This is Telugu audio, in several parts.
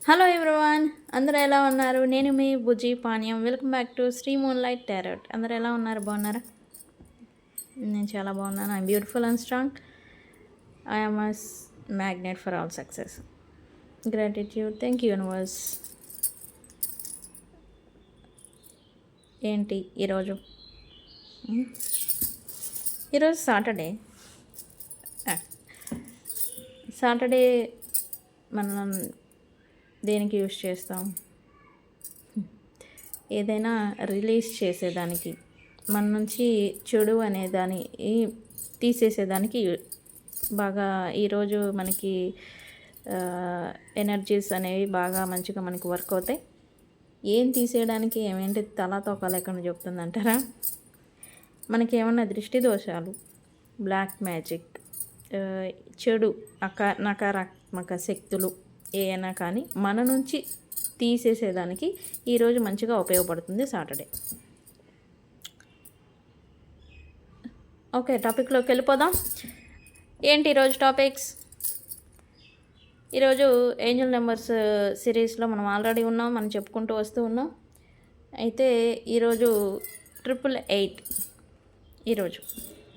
హలో ఎవ్రీవన్, అందరూ ఎలా ఉన్నారు? నేను మీ బుజ్జి పానీయం. Welcome back to Sri moonlight tarot. అందరూ ఎలా ఉన్నారు? బాగున్నారా? నేను చాలా బాగున్నాను. I'm beautiful and strong. I'm magnet for all success. Gratitude. Thank you universe. ఏంటి ఈరోజు? ఈరోజు సాటర్డే మనం దేనికి యూజ్ చేస్తాం? ఏదైనా రిలీజ్ చేసేదానికి, మన నుంచి చెడు అనే దాన్ని తీసేసేదానికి బాగా ఈరోజు మనకి ఎనర్జీస్ అనేవి బాగా మంచిగా మనకి వర్క్ అవుతాయి. ఏం తీసేయడానికి ఏమేంటి తలా తోక లేకుండా చెప్తుందంటారా? మనకి ఏమన్నా దృష్టి దోషాలు, బ్లాక్ మ్యాజిక్, చెడు నకారాత్మక శక్తులు ఏమైనా కానీ మన నుంచి తీసేసేదానికి ఈరోజు మంచిగా ఉపయోగపడుతుంది సాటర్డే. ఓకే, టాపిక్లోకి వెళ్ళిపోదాం. ఏంటి ఈరోజు టాపిక్స్? ఈరోజు ఏంజల్ నెంబర్స్ సిరీస్లో మనం ఆల్రెడీ ఉన్నాం, మనం చెప్పుకుంటూ వస్తూ ఉన్నాం. అయితే ఈరోజు 888. ఈరోజు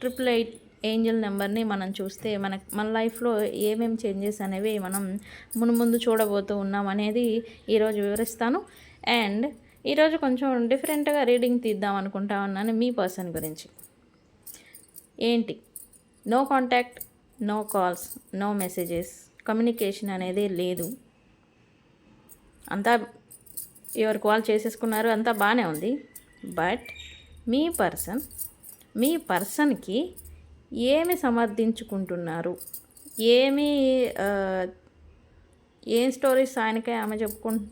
888 ఏంజల్ నెంబర్ని మనం చూస్తే మన లైఫ్లో ఏమేమి చేంజెస్ అనేవి మనం ముందు చూడబోతూ ఉన్నాం అనేది ఈరోజు వివరిస్తాను. అండ్ ఈరోజు కొంచెం డిఫరెంట్గా రీడింగ్ తీద్దాం అనుకుంటా ఉన్నాను మీ పర్సన్ గురించి. ఏంటి? No contact, no calls, no messages, communication అనేది లేదు. అంతా ఎవరు కాల్ చేసేసుకున్నారు, అంతా బాగానే ఉంది. బట్ మీ పర్సన్కి ఏమి సమర్థించుకుంటున్నారు, ఏం స్టోరీస్ ఆయనకే ఆమె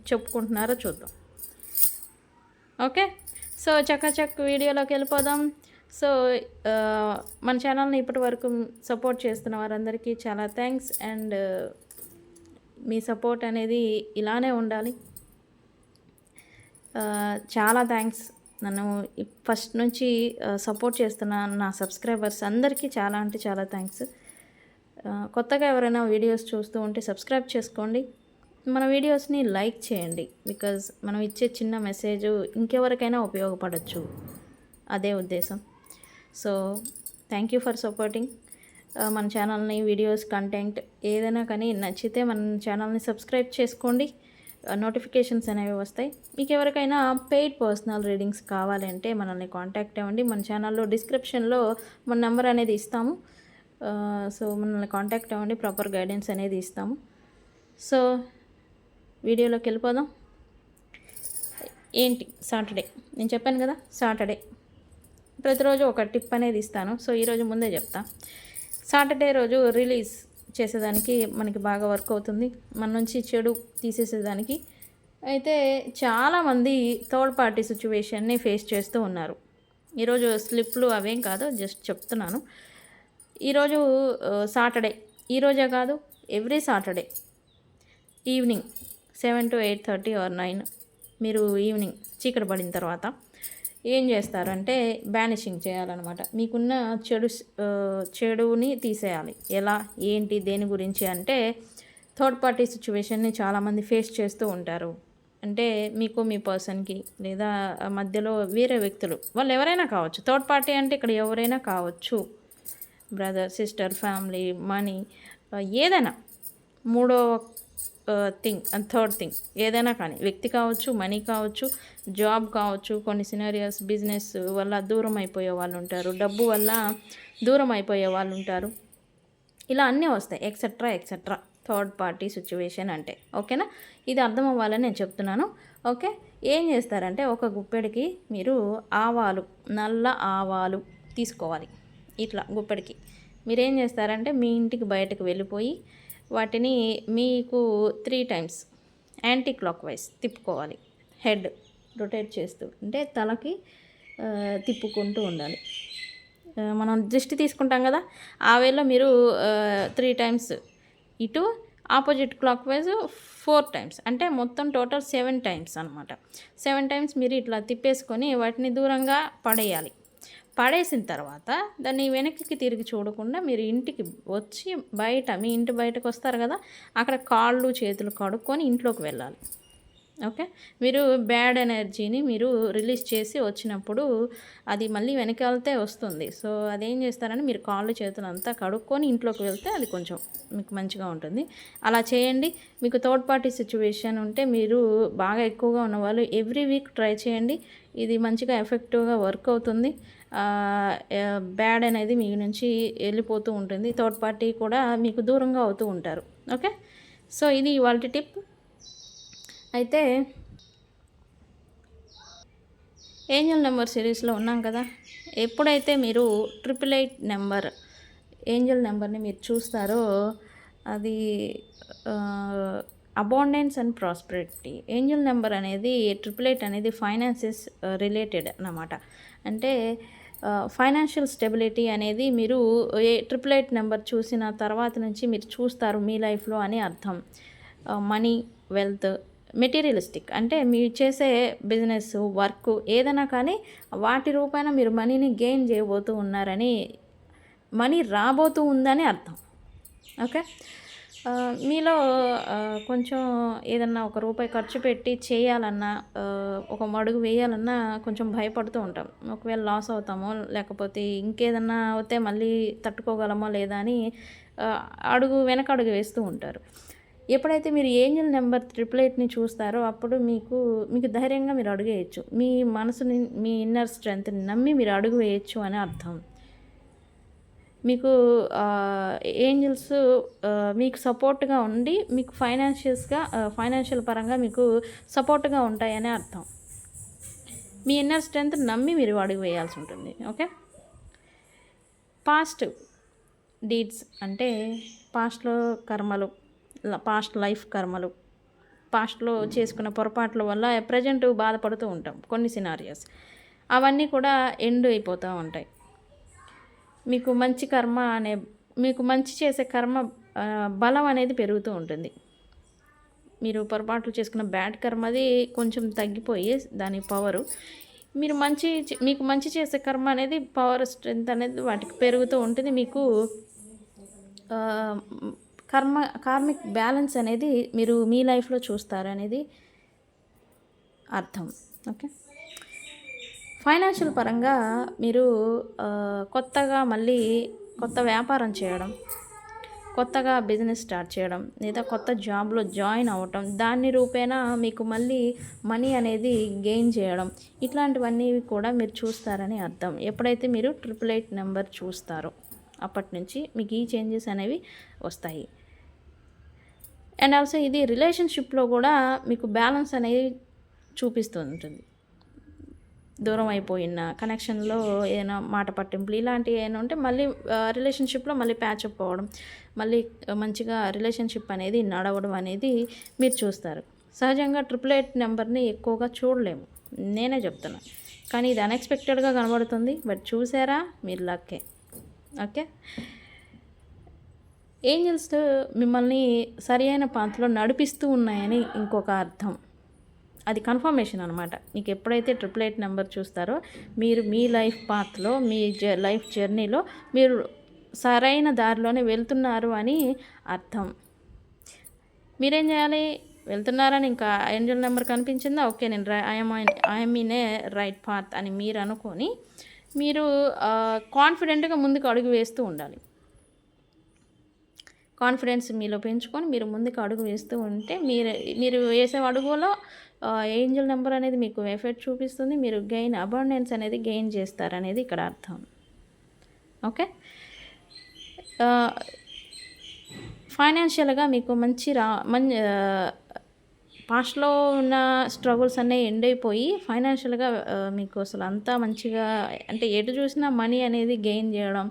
చెప్పుకుంటున్నారో చూద్దాం. ఓకే, సో చక్కచక్క వీడియోలోకి వెళ్ళిపోదాం. సో మన ఛానల్ని ఇప్పటి వరకు సపోర్ట్ చేస్తున్న వారందరికీ చాలా థ్యాంక్స్. అండ్ మీ సపోర్ట్ అనేది ఇలానే ఉండాలి. చాలా థ్యాంక్స్. నన్ను ఫస్ట్ నుంచి సపోర్ట్ చేస్తున్న నా సబ్స్క్రైబర్స్ అందరికీ చాలా అంటే చాలా థ్యాంక్స్. కొత్తగా ఎవరైనా వీడియోస్ చూస్తూ ఉంటే సబ్స్క్రైబ్ చేసుకోండి, మన వీడియోస్ని లైక్ చేయండి. బికాజ్ మనం ఇచ్చే చిన్న మెసేజ్ ఇంకెవరికైనా ఉపయోగపడవచ్చు, అదే ఉద్దేశం. So thank you for supporting మన ఛానల్ని. వీడియోస్ కంటెంట్ ఏదైనా కానీ నచ్చితే మన ఛానల్ని సబ్స్క్రైబ్ చేసుకోండి, నోటిఫికేషన్స్ అనేవి వస్తాయి. మీకు ఎవరికైనా పెయిడ్ పర్సనల్ రీడింగ్స్ కావాలంటే మనల్ని కాంటాక్ట్ అవ్వండి. మన ఛానల్లో డిస్క్రిప్షన్లో మన నెంబర్ అనేది ఇస్తాము. సో మనల్ని కాంటాక్ట్ అవ్వండి, ప్రాపర్ గైడెన్స్ అనేది ఇస్తాము. సో వీడియోలోకి వెళ్ళిపోదాం. ఏంటి? సాటర్డే. నేను చెప్పాను కదా, సాటర్డే ప్రతిరోజు ఒక టిప్ అనేది ఇస్తాను. సో ఈరోజు ముందే చెప్తా. సాటర్డే రోజు రిలీజ్ చేసేదానికి మనకి బాగా వర్క్ అవుతుంది, మన నుంచి చెడు తీసేసేదానికి. అయితే చాలామంది థర్డ్ పార్టీ సిచ్యువేషన్ని ఫేస్ చేస్తూ ఉన్నారు. ఈరోజు స్లిప్లు అవేం కాదు, జస్ట్ చెప్తున్నాను. ఈరోజు సాటర్డే, ఈరోజే కాదు every Saturday evening 7 to 8:30 or 9 మీరు ఈవినింగ్ చీకటి పడిన తర్వాత ఏం చేస్తారంటే బ్యానిషింగ్ చేయాలన్నమాట. మీకున్న చెడుని తీసేయాలి. ఎలా, ఏంటి, దేని గురించి అంటే థర్డ్ పార్టీ సిచ్యువేషన్ని చాలామంది ఫేస్ చేస్తూ ఉంటారు. అంటే మీకు, మీ పర్సన్కి, లేదా మధ్యలో వేరే వ్యక్తులు, వాళ్ళు ఎవరైనా కావచ్చు. థర్డ్ పార్టీ అంటే ఇక్కడ ఎవరైనా కావచ్చు, బ్రదర్, సిస్టర్, ఫ్యామిలీ, మనీ, ఏదైనా మూడో థింగ్ అండ్ థర్డ్ థింగ్ ఏదైనా కానీ, వ్యక్తి కావచ్చు, మనీ కావచ్చు, జాబ్ కావచ్చు. కొన్ని సినారియోస్ బిజినెస్ వల్ల దూరం అయిపోయే వాళ్ళు ఉంటారు, డబ్బు వల్ల దూరం అయిపోయే వాళ్ళు ఉంటారు. ఇలా అన్నీ వస్తాయి, etcetera etcetera third party situation అంటే. ఓకేనా? ఇది అర్థం అవ్వాలని నేను చెప్తున్నాను. ఓకే, ఏం చేస్తారంటే ఒక గుప్పెడికి మీరు ఆవాలు, నల్ల ఆవాలు తీసుకోవాలి. ఇట్లా గుప్పెడికి మీరేం చేస్తారంటే మీ ఇంటికి బయటకు వెళ్ళిపోయి వాటిని మీకు 3 times యాంటీ క్లాక్ వైజ్ తిప్పుకోవాలి. హెడ్ రొటేట్ చేస్తూ, అంటే తలకి తిప్పుకుంటూ ఉండాలి. మనం దృష్టి తీసుకుంటాం కదా, ఆ వేలో మీరు 3 times ఇటు, ఆపోజిట్ క్లాక్ వైజ్ 4 times, అంటే మొత్తం టోటల్ 7 times అనమాట. 7 times మీరు ఇట్లా తిప్పేసుకొని వాటిని దూరంగా పడేయాలి. పడేసిన తర్వాత దాన్ని వెనక్కి తిరిగి చూడకుండా మీరు ఇంటికి వచ్చి బయట మీ ఇంటి బయటకు వస్తారు కదా, అక్కడ కాళ్ళు చేతులు కడుక్కొని ఇంట్లోకి వెళ్ళాలి. ఓకే. మీరు బ్యాడ్ ఎనర్జీని మీరు రిలీజ్ చేసి వచ్చినప్పుడు అది మళ్ళీ వెనకాలతే వస్తుంది. సో అదేం చేస్తారంటే మీరు కాళ్ళు చేతులు అంతా కడుక్కొని ఇంట్లోకి వెళ్తే అది కొంచెం మీకు మంచిగా ఉంటుంది. అలా చేయండి. మీకు థర్డ్ పార్టీ సిచ్యువేషన్ ఉంటే మీరు బాగా ఎక్కువగా ఉన్నవాళ్ళు ఎవ్రీ వీక్ ట్రై చేయండి. ఇది మంచిగా ఎఫెక్టివ్గా వర్క్ అవుతుంది. బ్యాడ్ అనేది మీ నుంచి వెళ్ళిపోతూ ఉంటుంది. థర్డ్ పార్టీ కూడా మీకు దూరంగా అవుతూ ఉంటారు. ఓకే. సో ఇది ఇవాల్టి టిప్. అయితే ఏంజల్ నెంబర్ సిరీస్లో ఉన్నాం కదా, ఎప్పుడైతే మీరు 888 నెంబర్ ఏంజల్ నెంబర్ని మీరు చూస్తారో అది abundance and prosperity. Angel number అనేది 888 అనేది ఫైనాన్సెస్ రిలేటెడ్ అన్నమాట. అంటే ఫైనాన్షియల్ స్టెబిలిటీ అనేది మీరు 888 నెంబర్ చూసిన తర్వాత నుంచి మీరు చూస్తారు మీ లైఫ్లో అని అర్థం. మనీ, వెల్త్, మెటీరియలిస్టిక్ అంటే మీరు చేసే బిజినెస్, వర్క్ ఏదైనా కానీ వాటి రూపాయన మీరు మనీని గెయిన్ చేయబోతూ ఉన్నారని, మనీ రాబోతూ ఉందని అర్థం. ఓకే. మీలో కొంచెం ఏదన్నా ఒక రూపాయి ఖర్చు పెట్టి చేయాలన్నా, ఒక అడుగు వేయాలన్నా కొంచెం భయపడుతూ ఉంటాం. ఒకవేళ లాస్ అవుతామో లేకపోతే ఇంకేదన్నా అవుతే మళ్ళీ తట్టుకోగలమో లేదా అని వెనక అడుగు వేస్తూ ఉంటారు. ఎప్పుడైతే మీరు ఏంజల్ నెంబర్ 888ని చూస్తారో అప్పుడు మీకు ధైర్యంగా మీరు అడుగు వేయచ్చు. మీ మనసుని, మీ ఇన్నర్ స్ట్రెంగ్త్ని నమ్మి మీరు అడుగు వేయచ్చు అని అర్థం. మీకు ఏంజల్స్ మీకు సపోర్ట్గా ఉండి మీకు ఫైనాన్షియల్ పరంగా మీకు సపోర్ట్గా ఉంటాయని అర్థం. మీ ఇన్నర్ స్ట్రెంగ్త్ నమ్మి మీరు అడుగు వేయాల్సి ఉంటుంది. ఓకే. పాస్ట్ డీడ్స్ అంటే పాస్ట్లో కర్మలు, పాస్ట్ లైఫ్ కర్మలు, పాస్ట్లో చేసుకున్న పొరపాట్ల వల్ల ప్రజెంట్ బాధపడుతూ ఉంటాం కొన్ని సినారియోస్. అవన్నీ కూడా ఎండ్ అయిపోతూ ఉంటాయి. మీకు మంచి చేసే కర్మ బలం అనేది పెరుగుతూ ఉంటుంది. మీరు పొరపాట్లు చేసుకున్న బ్యాడ్ కర్మది కొంచెం తగ్గిపోయి దాని పవరు, మీకు మంచి చేసే కర్మ అనేది పవర్, స్ట్రెంగ్త్ అనేది వాటికి పెరుగుతూ ఉంటుంది. మీకు కార్మిక్ బ్యాలెన్స్ అనేది మీరు మీ లైఫ్లో చూస్తారు అనేది అర్థం. ఓకే. ఫైనాన్షియల్ పరంగా మీరు కొత్తగా మళ్ళీ కొత్త వ్యాపారం చేయడం, కొత్తగా బిజినెస్ స్టార్ట్ చేయడం లేదా కొత్త జాబ్లో జాయిన్ అవ్వటం, దాని రూపేణా మీకు మళ్ళీ మనీ అనేది గెయిన్ చేయడం, ఇట్లాంటివన్నీ కూడా మీరు చూస్తారని అర్థం. ఎప్పుడైతే మీరు 888 నెంబర్ చూస్తారో అప్పటి నుంచి మీకు ఈ చేంజెస్ అనేవి వస్తాయి. అండ్ ఆల్సో ఇది రిలేషన్షిప్లో కూడా మీకు బ్యాలెన్స్ అనేది చూపిస్తూ ఉంటుంది. దూరం అయిపోయిన కనెక్షన్లో ఏదైనా మాట పట్టింపులు ఇలాంటివి ఏమైనా ఉంటే మళ్ళీ రిలేషన్షిప్లో మళ్ళీ ప్యాచప్ అవ్వడం, మళ్ళీ మంచిగా రిలేషన్షిప్ అనేది నడవడం అనేది మీరు చూస్తారు. సహజంగా 888 నెంబర్ని ఎక్కువగా చూడలేము, నేనే చెప్తున్నా. కానీ ఇది అన్ఎక్స్పెక్టెడ్గా కనబడుతుంది. బట్ చూసారా, మీరు లక్కే. ఓకే. ఏంజల్స్ మిమ్మల్ని సరి అయిన పాత్రలో నడిపిస్తూ ఉన్నాయని ఇంకొక అర్థం. అది కన్ఫర్మేషన్ అనమాట. మీకు ఎప్పుడైతే 888 నెంబర్ చూస్తారో మీరు మీ లైఫ్ పాత్లో, మీ లైఫ్ జర్నీలో మీరు సరైన దారిలోనే వెళ్తున్నారు అని అర్థం. మీరేం చేయాలి? వెళ్తున్నారని ఇంకా ఏంజల్ నెంబర్ కనిపించిందా, ఓకే నేను I'm in a right path అని మీరు అనుకొని మీరు కాన్ఫిడెంట్గా ముందుకు అడుగు వేస్తూ ఉండాలి. కాన్ఫిడెన్స్ మీలో పెంచుకొని మీరు ముందుకు అడుగు వేస్తూ ఉంటే మీరు వేసే అడుగులో ఏంజల్ నెంబర్ అనేది మీకు ఎఫెక్ట్ చూపిస్తుంది. మీరు అబాండెన్స్ అనేది గెయిన్ చేస్తారనేది ఇక్కడ అర్థం. ఓకే. ఫైనాన్షియల్గా మీకు పాస్ట్లో ఉన్న స్ట్రగుల్స్ అన్నీ ఎండ్ అయిపోయి ఫైనాన్షియల్గా మీకు అసలు అంతా మంచిగా, అంటే ఎటు చూసినా మనీ అనేది గెయిన్ చేయడం,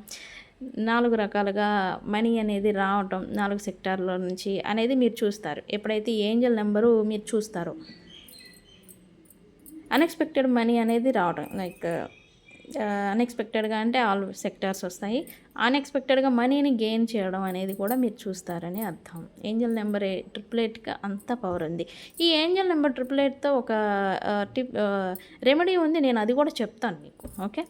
4 రకాలుగా మనీ అనేది రావటం 4 సెక్టార్ల నుంచి అనేది మీరు చూస్తారు. ఎప్పుడైతే ఏంజల్ నెంబరు మీరు చూస్తారో అన్ఎక్స్పెక్టెడ్ మనీ అనేది రావడం, లైక్ అన్ఎక్స్పెక్టెడ్గా అంటే ఆల్ సెక్టార్స్ వస్తాయి. అన్ఎక్స్పెక్టెడ్గా మనీని గెయిన్ చేయడం అనేది కూడా మీరు చూస్తారని అర్థం. ఏంజల్ నెంబర్ 888గా అంత పవర్ ఉంది. ఈ ఏంజల్ నెంబర్ 888తో ఒక రెమెడీ ఉంది, నేను అది కూడా చెప్తాను మీకు. ఓకే.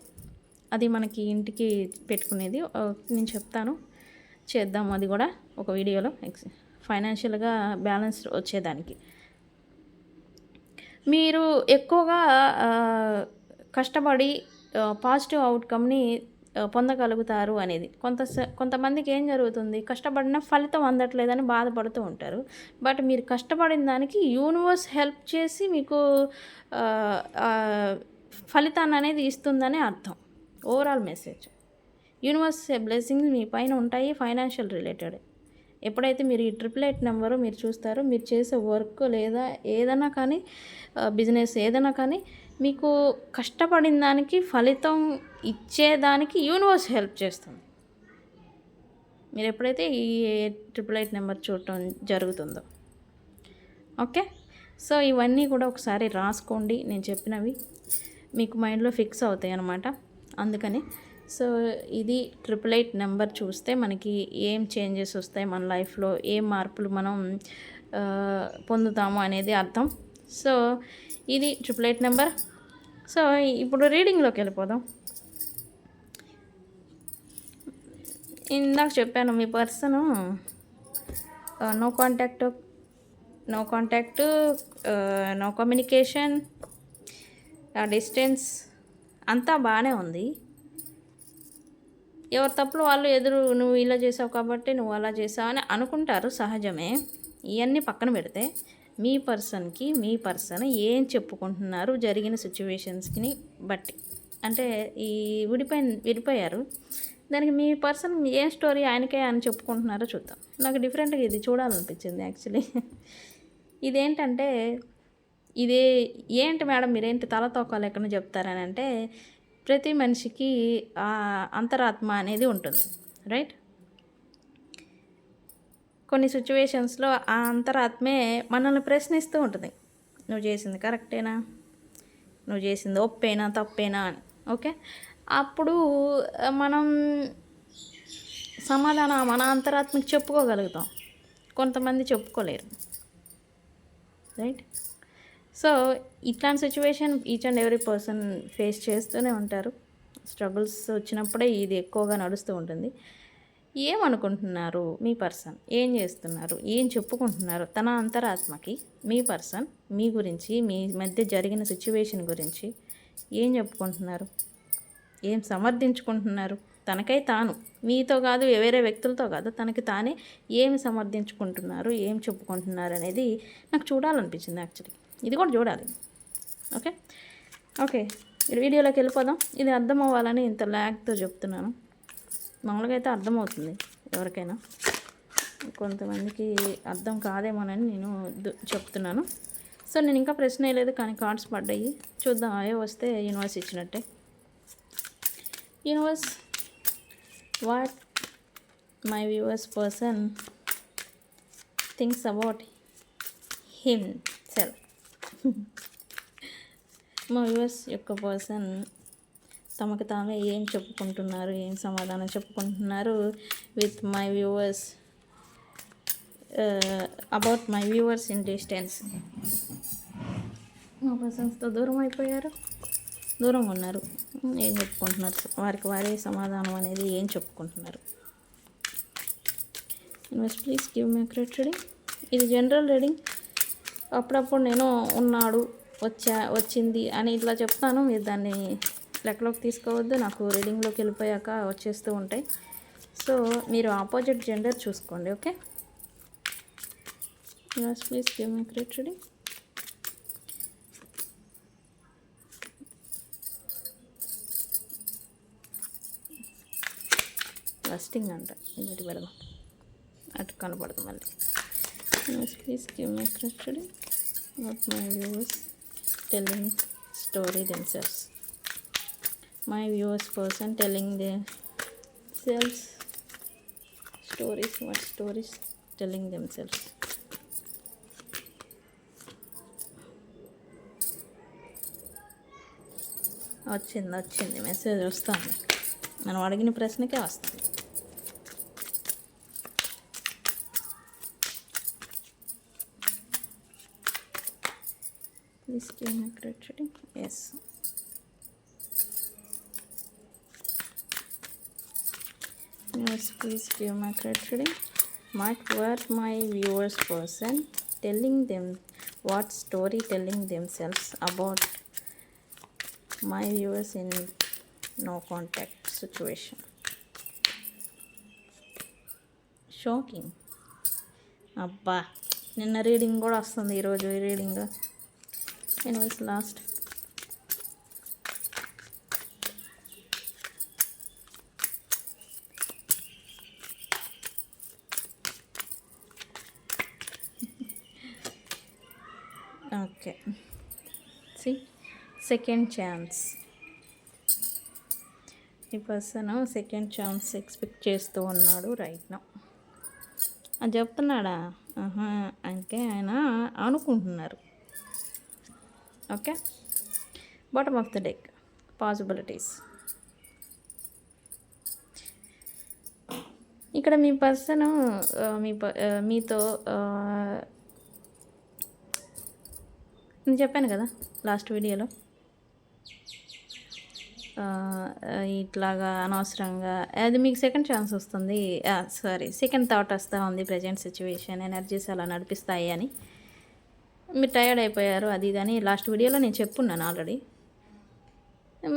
అది మనకి ఇంటికి పెట్టుకునేది నేను చెప్తాను, చేద్దాం అది కూడా ఒక వీడియోలో ఫైనాన్షియల్గా బ్యాలెన్స్ వచ్చేదానికి. మీరు ఎక్కువగా కష్టపడి పాజిటివ్ అవుట్కమ్ని పొందగలుగుతారు అనేది. కొంతమందికి ఏం జరుగుతుంది, కష్టపడిన ఫలితం అందట్లేదని బాధపడుతూ ఉంటారు. బట్ మీరు కష్టపడిన దానికి యూనివర్స్ హెల్ప్ చేసి మీకు ఫలితాన్ని అనేది ఇస్తుందని అర్థం. ఓవరాల్ మెసేజ్, యూనివర్స్ బ్లెస్సింగ్స్ మీ పైన ఉంటాయి ఫైనాన్షియల్ రిలేటెడ్. ఎప్పుడైతే మీరు ఈ 888 నెంబరు మీరు చూస్తారో, మీరు చేసే వర్క్ లేదా ఏదైనా కానీ బిజినెస్ ఏదైనా కానీ మీకు కష్టపడిన దానికి ఫలితం ఇచ్చేదానికి యూనివర్స్ హెల్ప్ చేస్తుంది. మీరు ఎప్పుడైతే ఈ 888 నెంబర్ చూడటం జరుగుతుందో. ఓకే, సో ఇవన్నీ కూడా ఒకసారి రాసుకోండి. నేను చెప్పినవి మీకు మైండ్లో ఫిక్స్ అవుతాయి అన్నమాట. అందుకని సో ఇది 888 నెంబర్ చూస్తే మనకి ఏం చేంజెస్ వస్తాయి మన లైఫ్లో, ఏం మార్పులు మనం పొందుతాము అనేది అర్థం. సో ఇది 888 నెంబర్. సో ఇప్పుడు రీడింగ్లోకి వెళ్ళిపోదాం. ఇందాక చెప్పాను మీ person no contact, no communication, distance అంతా బాగానే ఉంది. ఎవరి తప్పులు వాళ్ళు నువ్వు ఇలా చేసావు కాబట్టి నువ్వు అలా చేసావు అని అనుకుంటారు, సహజమే. ఇవన్నీ పక్కన పెడితే మీ పర్సన్ ఏం చెప్పుకుంటున్నారు జరిగిన సిచ్యువేషన్స్కి బట్టి, అంటే ఈ విడిపోయారు, దానికి మీ పర్సన్ ఏం స్టోరీ ఆయనకే అని చెప్పుకుంటున్నారో చూద్దాం. నాకు డిఫరెంట్గా ఇది చూడాలనిపించింది యాక్చువల్లీ. ఇదేంటంటే ఏంటి మేడం మీరేంటి తల తోకాలు ఎక్కడ చెప్తారని అంటే, ప్రతి మనిషికి అంతరాత్మ అనేది ఉంటుంది, రైట్? కొన్ని సిచ్యువేషన్స్లో ఆ అంతరాత్మే మనల్ని ప్రశ్నిస్తూ ఉంటుంది. నువ్వు చేసింది కరెక్టేనా, నువ్వు చేసింది ఒప్పేనా తప్పేనా అని. ఓకే, అప్పుడు మనం సమాధానం మన అంతరాత్మకి చెప్పుకోగలుగుతాం, కొంతమంది చెప్పుకోలేరు, రైట్? సో ఇట్లాంటి situation each and every person face చేస్తూనే ఉంటారు. స్ట్రగుల్స్ వచ్చినప్పుడే ఇది ఎక్కువగా నడుస్తూ ఉంటుంది. ఏమనుకుంటున్నారు మీ పర్సన్, ఏం చేస్తున్నారు, ఏం చెప్పుకుంటున్నారు తన అంతరాత్మకి? మీ పర్సన్ మీ గురించి, మీ మధ్య జరిగిన సిచ్యువేషన్ గురించి ఏం చెప్పుకుంటున్నారు, ఏం సమర్థించుకుంటున్నారు? తనకై తాను, మీతో కాదు, వేరే వ్యక్తులతో కాదు, తనకి తానే ఏమి సమర్థించుకుంటున్నారు, ఏం చెప్పుకుంటున్నారు అనేది నాకు చూడాలనిపించింది యాక్చువల్లీ. ఇది కూడా చూడాలి. ఓకే వీడియోలోకి వెళ్ళిపోదాం. ఇది అర్థం అవ్వాలని ఇంత ల్యాగ్తో చెప్తున్నాను. మామూలుగా అయితే అర్థమవుతుంది ఎవరికైనా, కొంతమందికి అర్థం కాదేమోనని నేను చెప్తున్నాను. సో నేను ఇంకా ప్రశ్న వేయలేదు కానీ కార్డ్స్ పడ్డాయి, చూద్దాం. అవే వస్తే యూనివర్స్ ఇచ్చినట్టే. Universe, what my viewers person thinks about him self viewers యొక్క పర్సన్ తమకు తామే ఏం చెప్పుకుంటున్నారు, ఏం సమాధానం చెప్పుకుంటున్నారు with my viewers, about my viewers in distance. మా పర్సన్స్తో దూరం అయిపోయారు, దూరంగా ఉన్నారు, ఏం చెప్పుకుంటున్నారు, వారికి వారే సమాధానం అనేది ఏం చెప్పుకుంటున్నారు. Universe please give me accurate reading. ఇది జనరల్ రీడింగ్. అప్పుడప్పుడు నేను ఉన్నాడు, వచ్చింది అని ఇట్లా చెప్తాను, మీరు దాన్ని లెక్కలోకి తీసుకోవద్దు. నాకు రీడింగ్లోకి వెళ్ళిపోయాక వచ్చేస్తూ ఉంటాయి. సో మీరు ఆపోజిట్ జెండర్ చూసుకోండి. Okay, please give me accurate reading. Lusting అంట, ఇది పెడదాం, అటు కనపడదు మళ్ళీ. Please give me accurate reading. What my viewers telling story themselves. My viewers person telling themselves stories. What stories telling themselves? వచ్చింది మెసేజ్ వస్తుంది, మనం అడిగిన ప్రశ్నకే వస్తుంది. Please give me accurate reading. Yes. Yes, please give my credit reading. Might were my viewers person telling them what story telling themselves about my viewers in no contact situation. Shocking. అబ్బా, నిన్న రీడింగ్ కూడా వస్తుంది, ఈరోజు reading. Anyways last. Okay, see second chance. ఈ పర్సన్ సెకండ్ ఛాన్స్ ఎక్స్పెక్ట్ చేస్తూ ఉన్నాడు రైట్ నౌ. అది చెప్తున్నాడా? అంటే ఆయన అనుకుంటున్నారు. Okay, bottom of the deck possibilities. ఇక్కడ మీ పర్సన్ మీతో నేను చెప్పాను కదా లాస్ట్ వీడియోలో, ఇట్లాగా అనవసరంగా అది మీకు సెకండ్ ఛాన్స్ వస్తుంది, సెకండ్ థాట్ వస్తూ ఉంది. ప్రజెంట్ సిచ్యువేషన్ ఎనర్జీస్ అలా నడిపిస్తాయి అని మీరు టయర్డ్ అయిపోయారు, అది ఇదని లాస్ట్ వీడియోలో నేను చెప్పున్నాను ఆల్రెడీ.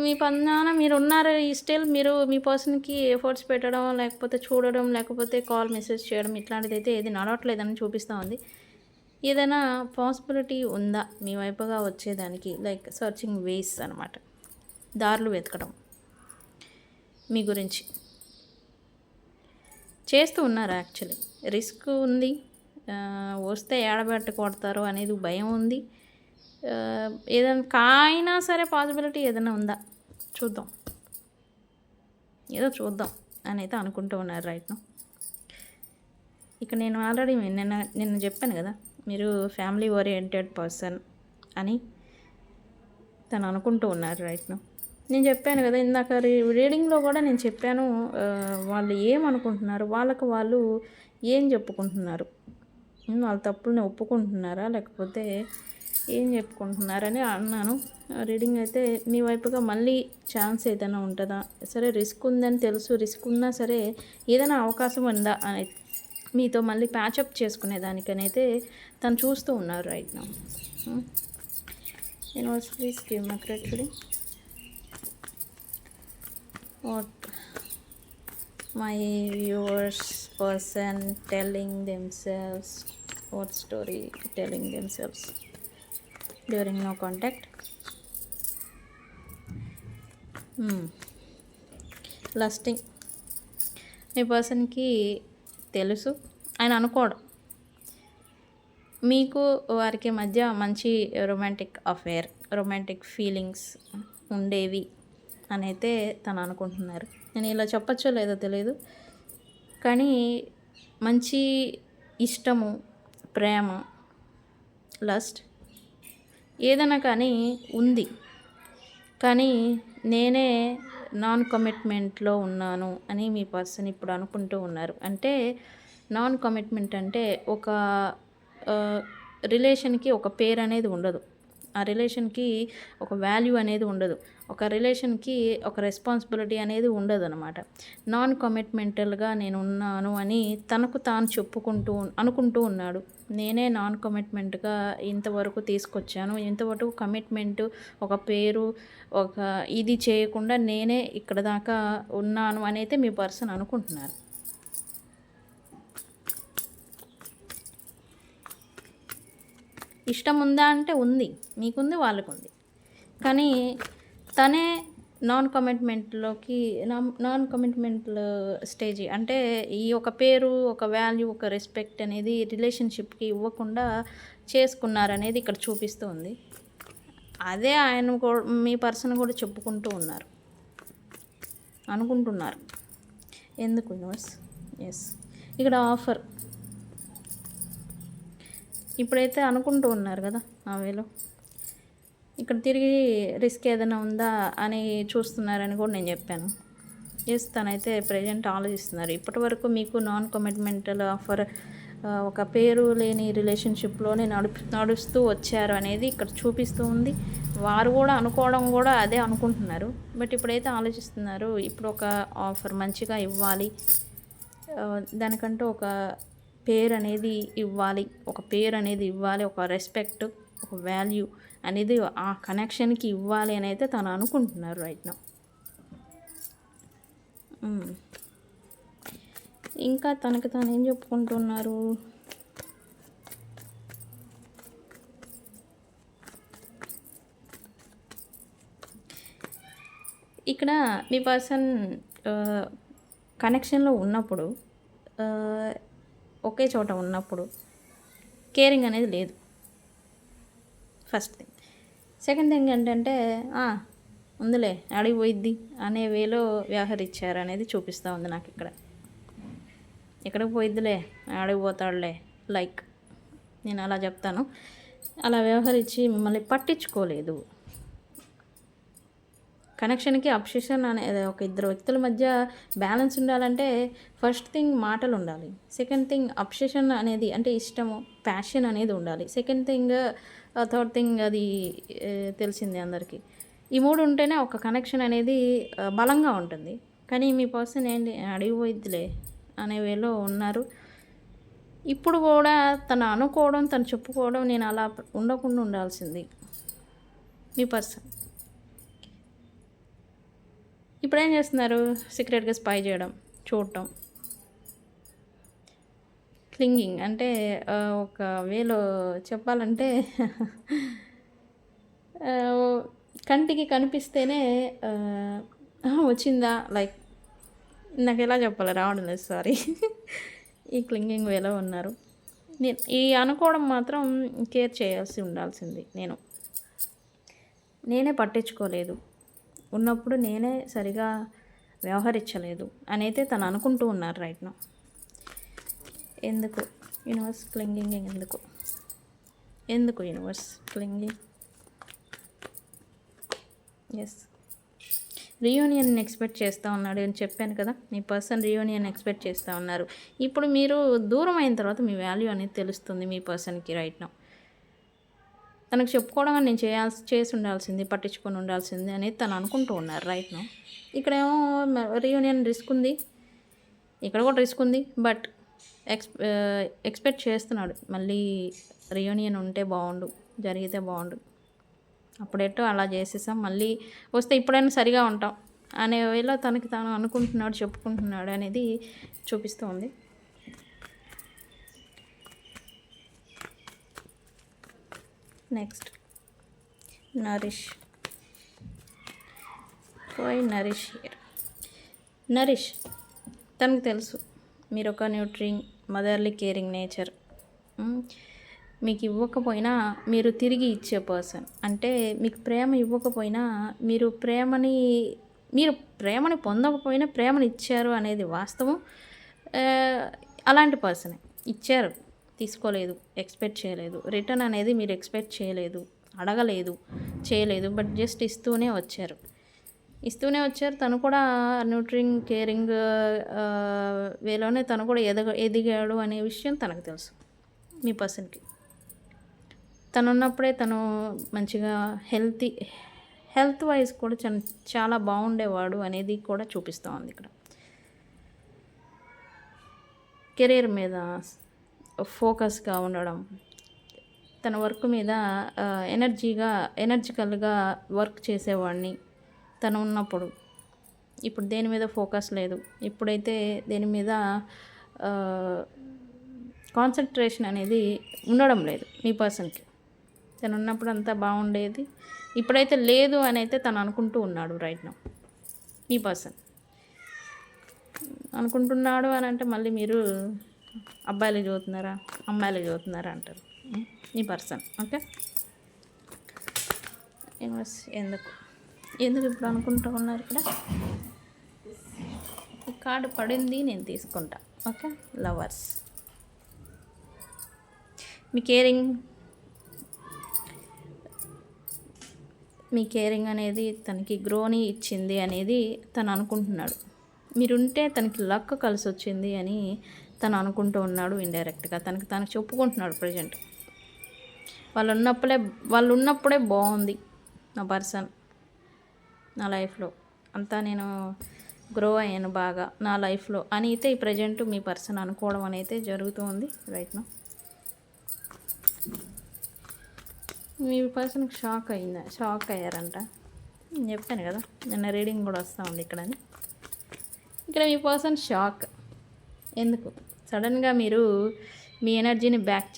మీ పన్నాన మీరు ఉన్నారు, ఈ స్టిల్ మీరు మీ పర్సన్కి ఎఫర్ట్స్ పెట్టడం, లేకపోతే చూడడం, లేకపోతే కాల్ మెసేజ్ చేయడం, ఇట్లాంటిది అయితే ఏది నడవట్లేదని చూపిస్తూ ఉంది. ఏదైనా పాసిబిలిటీ ఉందా మీ వైపుగా వచ్చేదానికి? లైక్ సర్చింగ్ వేస్ అనమాట, దారులు వెతకడం మీ గురించి చేస్తూ ఉన్నారు. యాక్చువల్లీ రిస్క్ ఉంది, వస్తే ఏడబెట్ట కొడతారు అనేది భయం ఉంది. ఏదైనా కాయినా సరే పాసిబిలిటీ ఏదైనా ఉందా చూద్దాం, ఏదో చూద్దాం అని అయితే అనుకుంటూ ఉన్నారు రైట్ నౌ. ఇక నేను ఆల్రెడీ నిన్న చెప్పాను కదా, మీరు ఫ్యామిలీ ఓరియంటెడ్ పర్సన్ అని తను అనుకుంటూ ఉన్నారు రైట్ నౌ. నేను చెప్పాను కదా ఇందాక రీడింగ్లో కూడా నేను చెప్పాను, వాళ్ళు ఏమనుకుంటున్నారు, వాళ్ళకు వాళ్ళు ఏం చెప్పుకుంటున్నారు, వాళ్ళ తప్పుల్ని ఒప్పుకుంటున్నారా లేకపోతే ఏం చెప్పుకుంటున్నారని అన్నాను. రీడింగ్ అయితే మీ వైపుగా మళ్ళీ ఛాన్స్ ఏదైనా ఉంటుందా, సరే రిస్క్ ఉందని తెలుసు, రిస్క్ ఉన్నా సరే ఏదైనా అవకాశం ఉందా అని మీతో మళ్ళీ ప్యాచప్ చేసుకునేదానికనైతే తను చూస్తూ ఉన్నారు right now. Universe please give my credit reading. What my viewers person telling themselves, what story telling themselves during no contact. లస్టింగ్. మీ పర్సన్కి తెలుసు, ఆయన అనుకోవడం మీకు వారికి మధ్య మంచి రొమాంటిక్ అఫేర్, రొమాంటిక్ ఫీలింగ్స్ ఉండేవి అని అయితే తను అనుకుంటున్నారు. నేను ఇలా చెప్పచ్చో లేదో తెలియదు, కానీ మంచి ఇష్టము, ప్రేమ, లస్ట్ ఏదైనా కానీ ఉంది. కానీ నేనే నాన్ కమిట్మెంట్లో ఉన్నాను అని మీ పర్సన్ ఇప్పుడు అనుకుంటూ ఉన్నారు. అంటే నాన్ కమిట్మెంట్ అంటే ఒక రిలేషన్కి ఒక పేరు అనేది ఉండదు, ఆ రిలేషన్కి ఒక వాల్యూ అనేది ఉండదు, ఒక రిలేషన్కి ఒక రెస్పాన్సిబిలిటీ అనేది ఉండదు అనమాట. నాన్ కమిట్మెంటల్గా నేను ఉన్నాను అని తనకు తాను అనుకుంటూ ఉన్నాడు. నేనే నాన్ కమిట్మెంట్గా ఇంతవరకు తీసుకొచ్చాను, ఇంతవరకు కమిట్మెంట్ ఒక పేరు ఒక ఇది చేయకుండా నేనే ఇక్కడ దాకా ఉన్నాను అని అయితే మీ పర్సన్ అనుకుంటున్నారు. ఇష్టం ఉందా అంటే ఉంది, మీకుంది, వాళ్ళకుంది. కానీ తనే నాన్ కమిట్మెంట్ స్టేజ్ అంటే ఈ ఒక పేరు, ఒక వాల్యూ, ఒక రెస్పెక్ట్ అనేది రిలేషన్షిప్కి ఇవ్వకుండా చేసుకున్నారనేది ఇక్కడ చూపిస్తూ ఉంది. అదే ఆయన మీ పర్సన్ కూడా చెప్పుకుంటూ ఉన్నారు, అనుకుంటున్నారు. ఎందుకు యూనివర్స్? ఎస్, ఇక్కడ ఆఫర్ ఇప్పుడైతే అనుకుంటూ ఉన్నారు కదా ఆ వేలో, ఇక్కడ తిరిగి రిస్క్ ఏదైనా ఉందా అని చూస్తున్నారని కూడా నేను చెప్పాను. ఎస్, తనైతే ప్రజెంట్ ఆలోచిస్తున్నారు. ఇప్పటి వరకు మీకు నాన్ కమిట్మెంటల్ ఆఫర్, ఒక పేరు లేని రిలేషన్షిప్లోనే నడుస్తూ వచ్చారు అనేది ఇక్కడ చూపిస్తూ ఉంది. వారు కూడా అనుకోవడం కూడా అదే అనుకుంటున్నారు. బట్ ఇప్పుడైతే ఆలోచిస్తున్నారు, ఇప్పుడు ఒక ఆఫర్ మంచిగా ఇవ్వాలి, దానికంటూ ఒక పేరు అనేది ఇవ్వాలి, ఒక రెస్పెక్ట్, ఒక వాల్యూ అనేది ఆ కనెక్షన్కి ఇవ్వాలి అని అయితే తను అనుకుంటున్నారు రైట్ నౌ. ఇంకా తనకి తాను ఏం చెప్పుకుంటున్నారు, ఇక్కడ మీ పర్సన్ కనెక్షన్లో ఉన్నప్పుడు, ఒకే చోట ఉన్నప్పుడు కేరింగ్ అనేది లేదు, ఫస్ట్ థింగ్. సెకండ్ థింగ్ ఏంటంటే ఉందిలే అడిగి పోయిద్ది అనే వేలో వ్యవహరించారు అనేది చూపిస్తూ ఉంది నాకు ఇక్కడ. ఎక్కడికి పోయిద్దిలే, ఆడికి పోతాడులే, లైక్ నేను అలా చెప్తాను. అలా వ్యవహరించి మిమ్మల్ని పట్టించుకోలేదు. కనెక్షన్కి అబ్సెషన్ అనేది, ఒక ఇద్దరు వ్యక్తుల మధ్య బ్యాలెన్స్ ఉండాలంటే ఫస్ట్ థింగ్ మాటలు ఉండాలి, సెకండ్ థింగ్ అబ్సెషన్ అనేది అంటే ఇష్టము, ప్యాషన్ అనేది ఉండాలి, సెకండ్ థింగ్, థర్డ్ థింగ్ అది తెలిసింది అందరికీ. ఈ మూడు ఉంటేనే ఒక కనెక్షన్ అనేది బలంగా ఉంటుంది. కానీ మీ పర్సన్ ఏంటి అడిగిపోయిద్దిలే అనే వేలో ఉన్నారు. ఇప్పుడు కూడా తను అనుకోవడం, తను చెప్పుకోవడం, నేను అలా ఉండకుండా ఉండాల్సింది మీ పర్సన్. ఇప్పుడు ఏం చేస్తున్నారు, సీక్రెట్గా స్పై చేయడం, చూడటం, క్లింగింగ్ అంటే ఒక వేలో చెప్పాలంటే కంటికి కనిపిస్తేనే వచ్చిందా, లైక్ నాకు ఎలా చెప్పాలి రావడం లేదు, సారీ. ఈ క్లింగింగ్ వేలో ఉన్నారు. నేను ఈ అనుకోవడం మాత్రం కేర్ చేయాల్సి ఉండాల్సింది. నేనే పట్టించుకోలేదు, ఉన్నప్పుడు నేనే సరిగా వ్యవహరించలేదు అని అయితే తను అనుకుంటూ ఉన్నారు రైట్ నౌ. ఎందుకు యూనివర్స్ క్లింగింగ్, ఎందుకు universe clinging? Yes, reunion expect చేస్తూ ఉన్నాడు అని చెప్పాను కదా. మీ పర్సన్ రీయూనియన్ ఎక్స్పెక్ట్ చేస్తూ ఉన్నారు. ఇప్పుడు మీరు దూరం అయిన తర్వాత మీ వాల్యూ అనేది తెలుస్తుంది మీ పర్సన్కి రైట్ నౌ. తనకు చెప్పుకోవడం నేను చేసి ఉండాల్సింది, పట్టించుకొని ఉండాల్సింది అనేది తను అనుకుంటూ ఉన్నారు రైట్ నౌ. ఇక్కడేమో రీయూనియన్ రిస్క్ ఉంది, ఇక్కడ కూడా రిస్క్ ఉంది, బట్ ఎక్స్పెక్ట్ చేస్తున్నాడు మళ్ళీ రీయూనియన్ ఉంటే బాగుండు, జరిగితే బాగుండు, అప్పుడెట్టో అలా చేసేసాం, మళ్ళీ వస్తే ఇప్పుడైనా సరిగా ఉంటాం అనే వేళ తనకి తాను అనుకుంటున్నాడు, చెప్పుకుంటున్నాడు అనేది చూపిస్తూ ఉంది. Next Nourish, Nourish here. Nourish తనకు తెలుసు మీరు ఒక న్యూట్రింగ్, మదర్లీ, కేరింగ్ నేచర్. మీకు ఇవ్వకపోయినా మీరు తిరిగి ఇచ్చే పర్సన్. అంటే మీకు ప్రేమ ఇవ్వకపోయినా మీరు ప్రేమని పొందకపోయినా ప్రేమని ఇచ్చారు అనేది వాస్తవం. అలాంటి పర్సనే ఇచ్చారు, తీసుకోలేదు, ఎక్స్పెక్ట్ చేయలేదు, రిటర్న్ అనేది మీరు ఎక్స్పెక్ట్ చేయలేదు, అడగలేదు, చేయలేదు, బట్ జస్ట్ ఇస్తూనే వచ్చారు. తను కూడా న్యూట్రింగ్, కేరింగ్ వేలోనే తను కూడా ఎదిగాడు అనే విషయం తనకు తెలుసు మీ పర్సన్కి. తను ఉన్నప్పుడే తను మంచిగా హెల్త్ వైజ్ కూడా చాలా బాగుండేవాడు అనేది కూడా చూపిస్తూ ఉంది ఇక్కడ. కెరీర్ మీద ఫోకస్గా ఉండడం, తన వర్క్ మీద ఎనర్జికల్గా వర్క్ చేసేవాడిని తను ఉన్నప్పుడు. ఇప్పుడు దేని మీద ఫోకస్ లేదు, ఇప్పుడైతే దేని మీద కాన్సన్ట్రేషన్ అనేది ఉండడం లేదు మీ పర్సన్కి. తను ఉన్నప్పుడు అంతా బాగుండేది, ఇప్పుడైతే లేదు అని అయితే తను అనుకుంటూ ఉన్నాడు రైట్ నౌ. మీ పర్సన్ అనుకుంటున్నాడు అని అంటే మళ్ళీ మీరు అబ్బాయిలు చదువుతున్నారా, అమ్మాయిలు చదువుతున్నారా అంటారు ఈ పర్సన్. ఓకే, ఎందుకు ఇప్పుడు అనుకుంటూ ఉన్నారు ఇక్కడ? ఈ కార్డు పడింది, నేను తీసుకుంటా. Okay, lovers. మీ కేరింగ్ అనేది తనకి గ్రోని ఇచ్చింది అనేది తను అనుకుంటున్నాడు. మీరుంటే తనకి లక్ కలిసి వచ్చింది అని తను అనుకుంటూ ఉన్నాడు ఇండైరెక్ట్గా. తనకు చెప్పుకుంటున్నాడు ప్రజెంట్. వాళ్ళు ఉన్నప్పుడే బాగుంది నా పర్సన్, నా లైఫ్లో అంతా నేను గ్రో అయ్యాను బాగా నా లైఫ్లో అని అయితే ఈ ప్రజెంట్ మీ పర్సన్ అనుకోవడం అనేది జరుగుతూ ఉంది రైట్ నా. మీ పర్సన్కి షాక్ అయ్యారంట. నేను చెప్పాను కదా నిన్న రీడింగ్ కూడా వస్తూ ఉంది ఇక్కడ మీ పర్సన్ షాక్. ఎందుకు సడన్గా మీరు మీ ఎనర్జీని బ్యాక్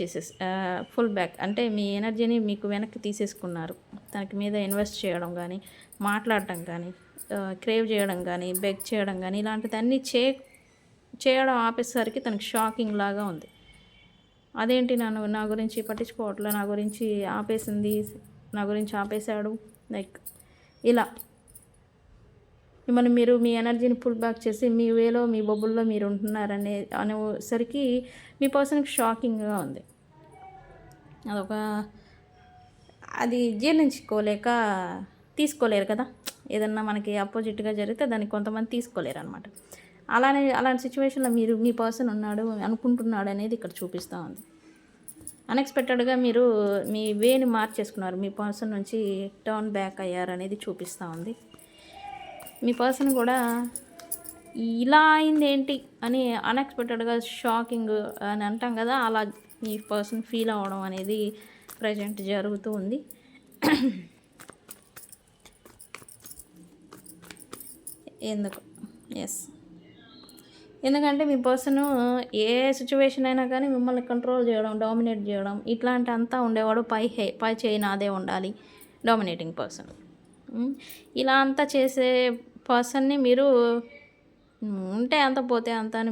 ఫుల్ బ్యాక్ అంటే మీ ఎనర్జీని మీకు వెనక్కి తీసేసుకున్నారు. తనకి మీద ఇన్వెస్ట్ చేయడం కానీ, మాట్లాడటం కానీ, క్రేవ్ చేయడం కానీ, బెగ్ చేయడం కానీ ఇలాంటిదన్నీ చేయడం ఆపేసరికి తనకి షాకింగ్ లాగా ఉంది. అదేంటి నా గురించి పట్టించుకోవట్లే, నా గురించి ఆపేశాడు లైక్ ఇలా మిమ్మల్ని మీరు మీ ఎనర్జీని పుల్ బ్యాక్ చేసి మీ వేలో మీ బొబ్బుల్లో మీరు అనేసరికి మీ పర్సన్కి షాకింగ్గా ఉంది. అది జీర్ణించుకోలేక తీసుకోలేరు కదా. ఏదన్నా మనకి ఆపోజిట్గా జరిగితే దాన్ని కొంతమంది తీసుకోలేరు అనమాట. అలాంటి సిచ్యువేషన్లో మీ పర్సన్ ఉన్నాడు అనుకుంటున్నాడు అనేది ఇక్కడ చూపిస్తూ ఉంది. అన్ఎక్స్పెక్టెడ్గా మీరు మీ వేని మార్చేసుకున్నారు, మీ పర్సన్ నుంచి టర్న్ బ్యాక్ అయ్యారు అనేది చూపిస్తూ ఉంది. మీ పర్సన్ కూడా ఇలా అయింది ఏంటి అని అన్ఎక్స్పెక్టెడ్గా షాకింగ్ అని అంటాం కదా, అలా మీ పర్సన్ ఫీల్ అవ్వడం అనేది ప్రజెంట్ జరుగుతూ ఉంది. ఎందుకంటే మీ పర్సన్ ఏ సిచ్యువేషన్ అయినా కానీ మిమ్మల్ని కంట్రోల్ చేయడం, డామినేట్ చేయడం ఇట్లాంటి అంతా ఉండేవాడు. పై చేయి నాదే ఉండాలి డామినేటింగ్ పర్సన్. ఇలా అంతా చేసే పర్సన్ని మీరు ఉంటే అంత పోతే అంత అని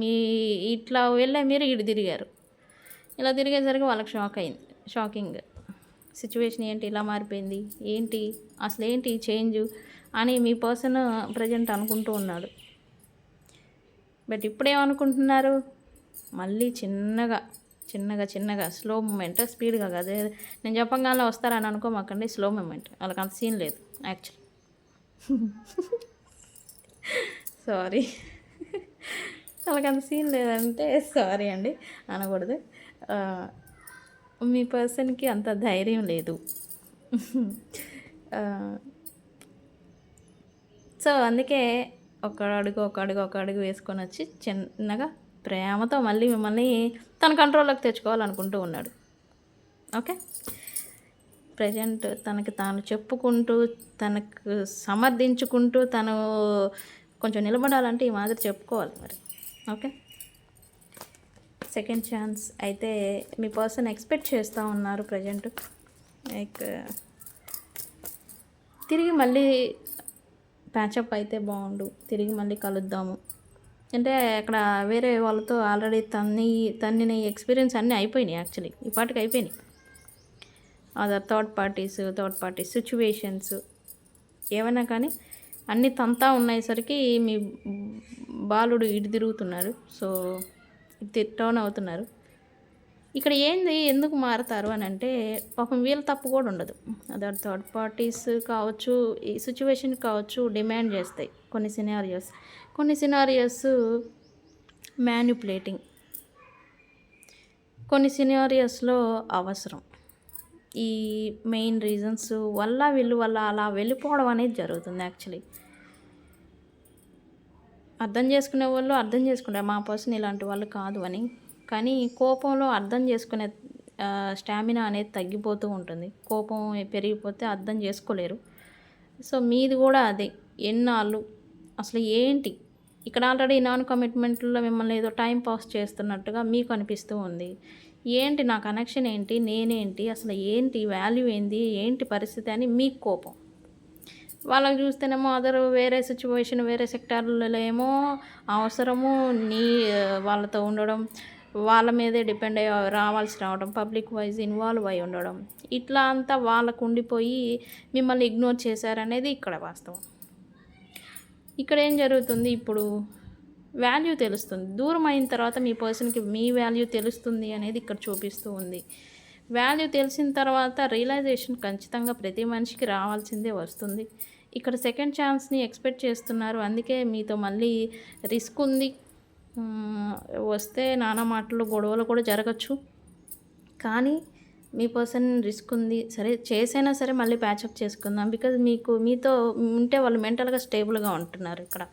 మీ ఇట్లా మీరు ఇటు తిరిగారు. ఇలా తిరిగేసరికి వాళ్ళకి షాకింగ్ సిచ్యువేషన్ ఏంటి ఇలా మారిపోయింది, అసలు ఏంటి చేంజ్ అని మీ పర్సన్ ప్రజెంట్ అనుకుంటూ ఉన్నాడు. బట్ ఇప్పుడేమనుకుంటున్నారు, మళ్ళీ చిన్నగా స్లో మూమెంట్, స్పీడ్గా కాదు. నేను చెప్పగానే వస్తారని అనుకోమాకండి, స్లో మూమెంట్. వాళ్ళకి అంత సీన్ లేదు యాక్చువల్లీ. సారీ, వాళ్ళకి అంత సీన్ లేదంటే సారీ అండి అనకూడదు. మీ పర్సన్కి అంత ధైర్యం లేదు. సో అందుకే ఒక అడుగు వేసుకొని వచ్చి చిన్నగా ప్రేమతో మళ్ళీ మిమ్మల్ని తన కంట్రోల్లోకి తెచ్చుకోవాలనుకుంటూ ఉన్నాడు. ఓకే, ప్రజెంట్ తనకి తాను చెప్పుకుంటూ, తనకు సమర్థించుకుంటూ, తను కొంచెం నిలబడాలంటే ఈ మాదిరి చెప్పుకోవాలి మరి. ఓకే, సెకండ్ ఛాన్స్ అయితే మీ పర్సన్ ఎక్స్పెక్ట్ చేస్తూ ఉన్నారు ప్రజెంట్. లైక్ తిరిగి మళ్ళీ ప్యాచప్ అయితే బాగుండు, తిరిగి మళ్ళీ కలుద్దాము అంటే అక్కడ వేరే వాళ్ళతో ఆల్రెడీ తన్నిన ఎక్స్పీరియన్స్ అన్నీ అయిపోయినాయి. యాక్చువల్లీ ఈ పాటికి అయిపోయినాయి. అదర్ థర్డ్ పార్టీస్ సిచ్యువేషన్స్ ఏమైనా కానీ అన్నీ తంతా ఉన్నసరికి మీ బాలుడు ఇటు తిరుగుతున్నాడు. సో టర్న్ అవుతున్నారు. ఇక్కడ ఎందుకు మారుతారు అని అంటే పాపం వీళ్ళ తప్పు కూడా ఉండదు. అదర్ థర్డ్ పార్టీస్ కావచ్చు, ఈ సిచ్యువేషన్ కావచ్చు, డిమాండ్ చేస్తాయి కొన్ని సినారియోస్ మ్యానిపులేటింగ్, కొన్ని సినారియోస్లో అవసరం. ఈ మెయిన్ రీజన్స్ వల్ల అలా వెళ్ళిపోవడం అనేది జరుగుతుంది. యాక్చువల్లీ అర్థం చేసుకుంటారు మా పర్సన్ ఇలాంటి వాళ్ళు కాదు అని. కానీ కోపంలో అర్థం చేసుకునే స్టామినా అనేది తగ్గిపోతూ ఉంటుంది. కోపం పెరిగిపోతే అర్థం చేసుకోలేరు. సో మీది కూడా అదే. ఎన్నాళ్ళు అసలు ఏంటి ఇక్కడ ఆల్రెడీ నాన్ కమిట్మెంట్లో మిమ్మల్ని ఏదో టైం పాస్ చేస్తున్నట్టుగా మీకు అనిపిస్తూ ఉంది. ఏంటి నా కనెక్షన్ ఏంటి, నేనేంటి, అసలు ఏంటి వాల్యూ ఏంటి పరిస్థితి అని మీకు కోపం. వాళ్ళకి చూస్తేనేమో వేరే సిచ్యువేషన్, వేరే సెక్టార్లలో ఏమో అవసరము వాళ్ళతో ఉండడం, వాళ్ళ మీదే డిపెండ్ రావడం, పబ్లిక్ వైజ్ ఇన్వాల్వ్ అయి ఉండడం, ఇట్లా అంతా వాళ్ళకు ఉండిపోయి మిమ్మల్ని ఇగ్నోర్ చేశారనేది ఇక్కడ వాస్తవం. ఇక్కడ ఏం జరుగుతుంది, ఇప్పుడు వాల్యూ తెలుస్తుంది. దూరం అయిన తర్వాత మీ పర్సన్కి మీ వాల్యూ తెలుస్తుంది అనేది ఇక్కడ చూపిస్తూ ఉంది. వాల్యూ తెలిసిన తర్వాత రియలైజేషన్ ఖచ్చితంగా ప్రతి మనిషికి రావాల్సిందే వస్తుంది. ఇక్కడ సెకండ్ ఛాన్స్ని ఎక్స్పెక్ట్ చేస్తున్నారు. అందుకే మీతో మళ్ళీ రిస్క్ ఉంది. వస్తే నానా మాటలు, గొడవలు కూడా జరగచ్చు. కానీ మీ పర్సన్ రిస్క్ ఉంది, సరే చేసైనా సరే మళ్ళీ ప్యాచప్ చేసుకుందాం. బికాజ్ మీతో ఉంటే వాళ్ళు మెంటల్గా స్టేబుల్గా ఉంటున్నారు. ఇక్కడ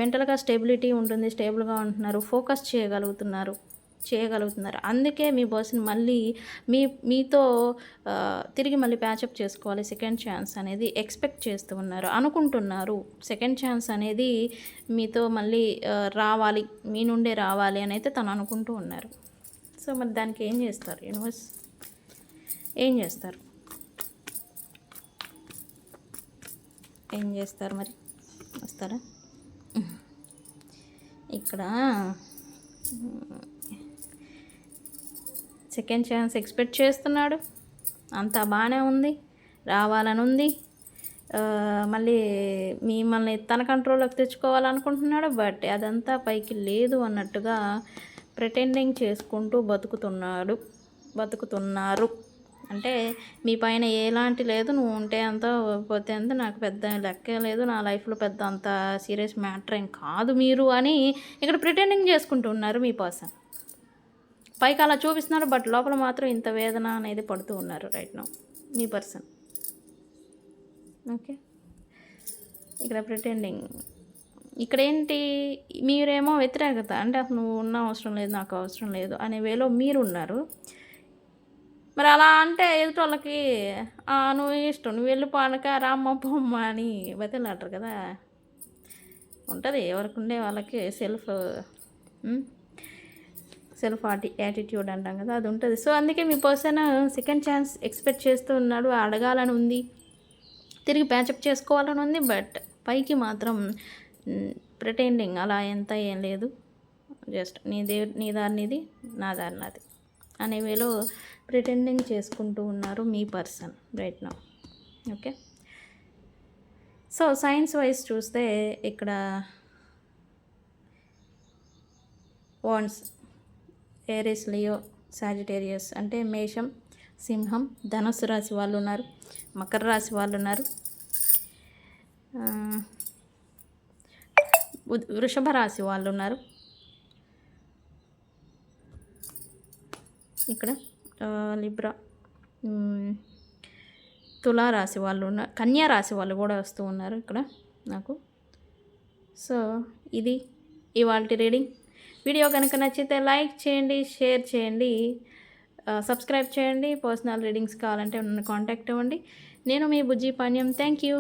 మెంటల్గా స్టెబిలిటీ ఉంటుంది, స్టేబుల్గా ఉంటున్నారు, ఫోకస్ చేయగలుగుతున్నారు. అందుకే మీ పర్సన్ మళ్ళీ మీతో తిరిగి మళ్ళీ ప్యాచప్ చేసుకోవాలి, సెకండ్ ఛాన్స్ అనేది ఎక్స్పెక్ట్ చేస్తూ ఉన్నారు, అనుకుంటున్నారు. సెకండ్ ఛాన్స్ అనేది మీతో మళ్ళీ రావాలి, మీ నుండే రావాలి అని అయితే తను అనుకుంటూ ఉన్నారు. సో మరి దానికి ఏం చేస్తారు యూనివర్స్? ఏం చేస్తారు మరి? వస్తారా? ఇక్కడ సెకండ్ ఛాన్స్ ఎక్స్పెక్ట్ చేస్తున్నాడు, అంతా బాగానే ఉంది, రావాలని ఉంది, మళ్ళీ మిమ్మల్ని తన కంట్రోల్లోకి తెచ్చుకోవాలనుకుంటున్నాడు. బట్ అదంతా పైకి లేదు అన్నట్టుగా ప్రిటెండింగ్ చేసుకుంటూ బతుకుతున్నారు. అంటే మీ పైన ఎలాంటి లేదు, నువ్వు ఉంటే అంత పోతే అంత, నాకు పెద్ద లెక్కే లేదు, నా లైఫ్లో పెద్ద అంత సీరియస్ మ్యాటర్ ఏం కాదు మీరు అని ఇక్కడ ప్రిటెండింగ్ చేసుకుంటూ ఉన్నారు మీ పర్సన్. పైకి అలా చూపిస్తున్నారు, బట్ లోపల మాత్రం ఇంత వేదన అనేది పడుతూ ఉన్నారు రైట్ నౌ మీ పర్సన్. ఓకే, ఇక్కడ ప్రిటెండింగ్. ఇక్కడ ఏంటి, మీరేమో వ్యతిరేకత, అంటే అసలు నువ్వు ఉన్న అవసరం లేదు, నాకు అవసరం లేదు అనే వేలో మీరు ఉన్నారు. మరి అలా అంటే ఎదుటి వాళ్ళకి నువ్వు ఇష్టం, నువ్వు వెళ్ళి పానక రామ్మ పొమ్మ అని బతిలాడరు కదా. ఉంటుంది ఎవరికి ఉండే వాళ్ళకి సెల్ఫ్ యాటిట్యూడ్ అంటాం కదా, అది ఉంటుంది. సో అందుకే మీ పర్సన్ సెకండ్ ఛాన్స్ ఎక్స్పెక్ట్ చేస్తూ ఉన్నాడు, అడగాలని ఉంది, తిరిగి ప్యాచప్ చేసుకోవాలని ఉంది. బట్ పైకి మాత్రం ప్రిటెండింగ్ అలా ఎంత ఏం లేదు, జస్ట్ నీ దారి నీది, నా దారి నాది అనే వేలో ప్రిటెండింగ్ చేసుకుంటూ ఉన్నారు మీ person right now. Okay, so signs wise చూస్తే ఇక్కడ వాండ్స్, ఏరిస్, లియో, సాజిటేరియస్ అంటే మేషం, సింహం, ధనుస్సు రాశి వాళ్ళు ఉన్నారు, మకర రాశి వాళ్ళు ఉన్నారు, వృషభ రాశి వాళ్ళు ఉన్నారు, ఇక్కడ లిబ్రా, తులారాశి వాళ్ళు ఉన్నారు, కన్యా రాశి వాళ్ళు కూడా వస్తూ ఉన్నారు ఇక్కడ నాకు. సో ఇది ఇవాల్టి రీడింగ్. వీడియో కనుక నచ్చితే లైక్ చేయండి, షేర్ చేయండి, సబ్స్క్రైబ్ చేయండి. పర్సనల్ రీడింగ్స్ కావాలంటే నన్ను కాంటాక్ట్ అవ్వండి. నేను మీ బుజ్జి పాణ్యం. Thank you.